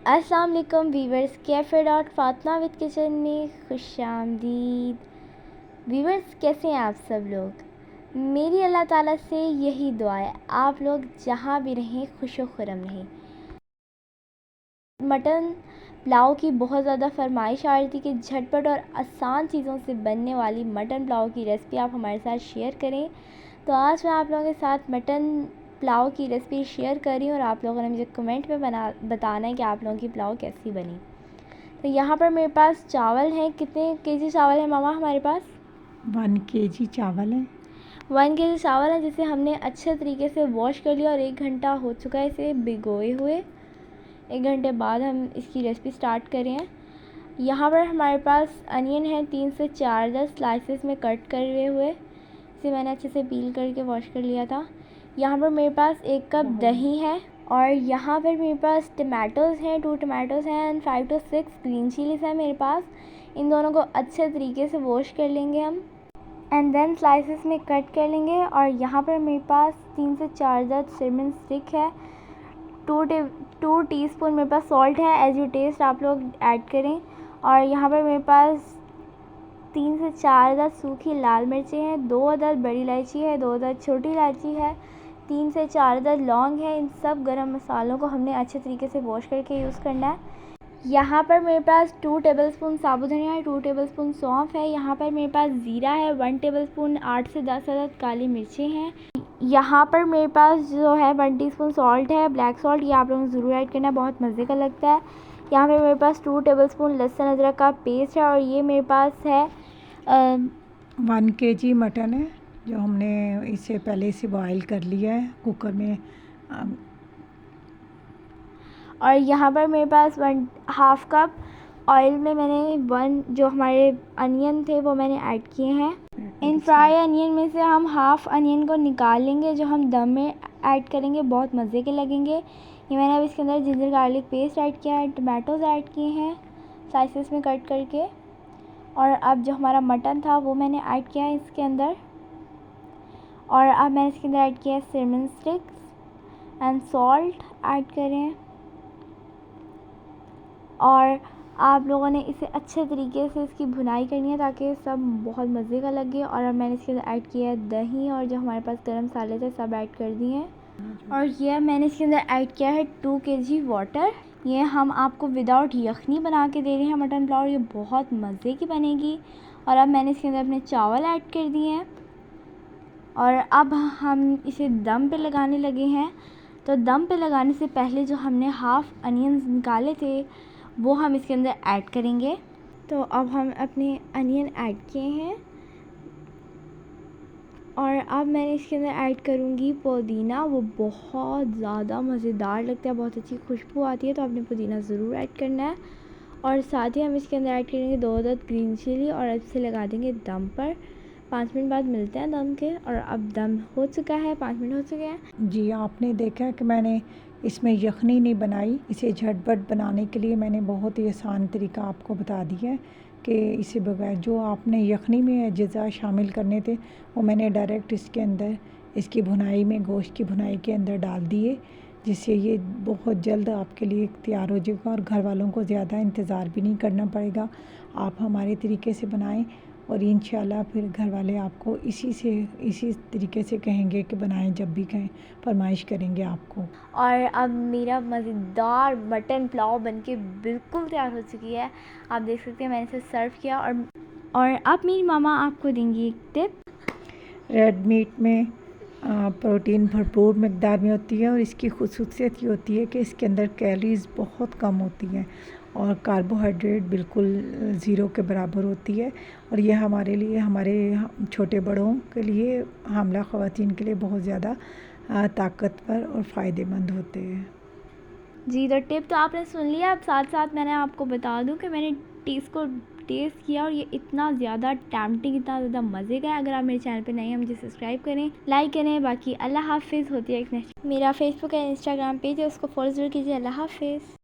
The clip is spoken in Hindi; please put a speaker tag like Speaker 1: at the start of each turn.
Speaker 1: अस्सलाम वालेकुम viewers, cafe dot Fatima with kitchen में खुशामदीद। वीवर्स, कैसे हैं आप सब लोग? मेरी अल्लाह ताला से यही दुआ है, आप लोग जहाँ भी रहें खुश व खुर्रम रहें। मटन पुलाव की बहुत ज़्यादा फरमाइश आ रही थी कि झटपट और आसान चीज़ों से बनने वाली मटन पुलाव की रेसिपी आप हमारे साथ शेयर करें। तो आज मैं आप लोगों के साथ मटन पुलाव की रेसिपी शेयर कर रही हूँ और आप लोगों ने मुझे कमेंट में बताना है कि आप लोगों की पुलाव कैसी बनी। तो यहाँ पर मेरे पास चावल हैं। कितने केजी चावल है मामा हमारे पास?
Speaker 2: 1 kg चावल है।
Speaker 1: 1 kg चावल है जिसे हमने अच्छे तरीके से वॉश कर लिया और 1 घंटा हो चुका है इसे भिगोए हुए। 1 घंटे बाद हम इसकी रेसिपी स्टार्ट करें हैं। यहाँ पर हमारे पास अनियन है 3 से 4 10 स्लाइसेस में कट करे हुए। इसे मैंने अच्छे से पील करके वॉश कर लिया था। यहाँ पर मेरे पास 1 कप दही है और यहाँ पर मेरे पास टमाटोज़ हैं, 2 टमाटोज़ हैं एंड 5 to 6 ग्रीन चिलीज़ हैं मेरे पास। इन दोनों को अच्छे तरीके से वॉश कर लेंगे हम एंड देन स्लाइसेस में कट कर लेंगे। और यहाँ पर मेरे पास 3 से 4 सिनेमन स्टिक है। 2 टीस्पून मेरे पास सॉल्ट है, एज यू टेस्ट आप लोग ऐड करें। और यहाँ पर मेरे पास 3 से 4 सूखी लाल मिर्चें हैं, 2 अदद बड़ी इलायची है, 2 अदद छोटी इलायची है, 3 से 4 लौंग है। इन सब गरम मसालों को हमने अच्छे तरीके से वॉश करके यूज़ करना है। यहाँ पर मेरे पास 2 टेबलस्पून साबुत धनिया है, 2 टेबलस्पून सौंफ है। यहाँ पर मेरे पास ज़ीरा है, 1 टेबलस्पून 8 से 10 अदद काली मिर्चें हैं। यहाँ पर मेरे पास जो है 1 टीस्पून सॉल्ट है, ब्लैक सॉल्ट, ये आप लोगों को ज़रूर ऐड करना है, बहुत मज़े का लगता है। यहाँ पर मेरे पास 2 टेबलस्पून लहसुन अदरक का पेस्ट है और ये मेरे पास है
Speaker 2: 1 kg मटन है जो हमने इसे पहले से बॉईल कर लिया है कुकर में।
Speaker 1: और यहाँ पर मेरे पास 1/2 कप ऑयल में मैंने जो हमारे अनियन थे वो मैंने ऐड किए हैं। इन फ्राई अनियन में से हम हाफ़ अनियन को निकाल लेंगे जो हम दम में ऐड करेंगे, बहुत मज़े के लगेंगे। ये मैंने अब इसके अंदर जिंजर गार्लिक पेस्ट ऐड किया है, टमाटोज़ ऐड किए हैं स्लाइसेस में कट करके। और अब जो हमारा मटन था वो मैंने ऐड किया है इसके अंदर। और अब मैंने इसके अंदर ऐड किया है cinnamon sticks and salt add करें। और आप लोगों ने इसे अच्छे तरीके से इसकी भुनाई करनी है ताकि सब बहुत मज़े का लगे। और अब मैंने इसके अंदर ऐड किया है दही और जो हमारे पास गरम मसाले थे सब ऐड कर दिए हैं। और ये मैंने इसके अंदर ऐड किया है 2 kg वाटर। ये हम आपको विदाउट यखनी बना के दे रहे हैं मटन पुलाव, ये बहुत मज़े की बनेगी। और अब मैंने इसके अंदर अपने चावल ऐड कर दिए हैं और अब हम इसे दम पे लगाने लगे हैं। तो दम पे लगाने से पहले जो हमने हाफ़ अनियंस निकाले थे वो हम इसके अंदर ऐड करेंगे। तो अब हम अपने अनियन ऐड किए हैं और अब मैंने इसके अंदर ऐड करूँगी पुदीना। वो बहुत ज़्यादा मज़ेदार लगता है, बहुत अच्छी खुशबू आती है, तो आपने पुदीना ज़रूर ऐड करना है। और साथ ही हम इसके अंदर ऐड करेंगे 2 अदद ग्रीन चिली और अब इसे लगा देंगे दम पर। 5 मिनट बाद मिलते हैं दम के। और अब दम हो चुका है, 5 मिनट हो चुके हैं।
Speaker 2: जी, आपने देखा कि मैंने इसमें यखनी नहीं बनाई। इसे झटपट बनाने के लिए मैंने बहुत ही आसान तरीका आपको बता दिया है कि इसे बगैर जो आपने यखनी में अज्जा शामिल करने थे वो मैंने डायरेक्ट इसके अंदर इसकी भुनाई में, गोश्त की भुनाई के अंदर डाल दिए, जिससे ये बहुत जल्द आपके लिए तैयार हो जाएगा और घर वालों को ज़्यादा इंतज़ार भी नहीं करना पड़ेगा। आप हमारे तरीके से बनाएं और इंशाल्लाह फिर घर वाले आपको इसी तरीके से कहेंगे कि बनाएं, जब भी कहें फरमाइश करेंगे आपको।
Speaker 1: और अब मेरा मज़ेदार मटन पुलाव बनके बिल्कुल तैयार हो चुकी है, आप देख सकते हैं। मैंने इसे सर्व किया और अब मेरी मामा आपको देंगी एक टिप।
Speaker 2: रेड मीट में प्रोटीन भरपूर मकदार में होती है और इसकी ख़ुसूसियत ये होती है कि इसके अंदर कैलोरीज़ बहुत कम होती हैं और कार्बोहाइड्रेट बिल्कुल ज़ीरो के बराबर होती है। और ये हमारे लिए, हमारे छोटे बड़ों के लिए, हामिला ख़वातीन के लिए बहुत ज़्यादा ताकतवर और फ़ायदेमंद होते हैं।
Speaker 1: जी, तो टिप तो आपने सुन लिया। अब साथ साथ मैंने आपको बता दूं कि मैंने टेस्ट किया और ये इतना ज़्यादा टैम्पटिंग, इतना ज़्यादा मज़े का है। अगर आप मेरे चैनल पे नए हैं मुझे सब्सक्राइब करें, लाइक करें। बाकी अल्लाह हाफिज़। होती है एक नेक्स्ट मेरा फेसबुक है, इंस्टाग्राम पेज है, उसको फॉलो ज़रूर कीजिए। अल्लाह हाफिज़।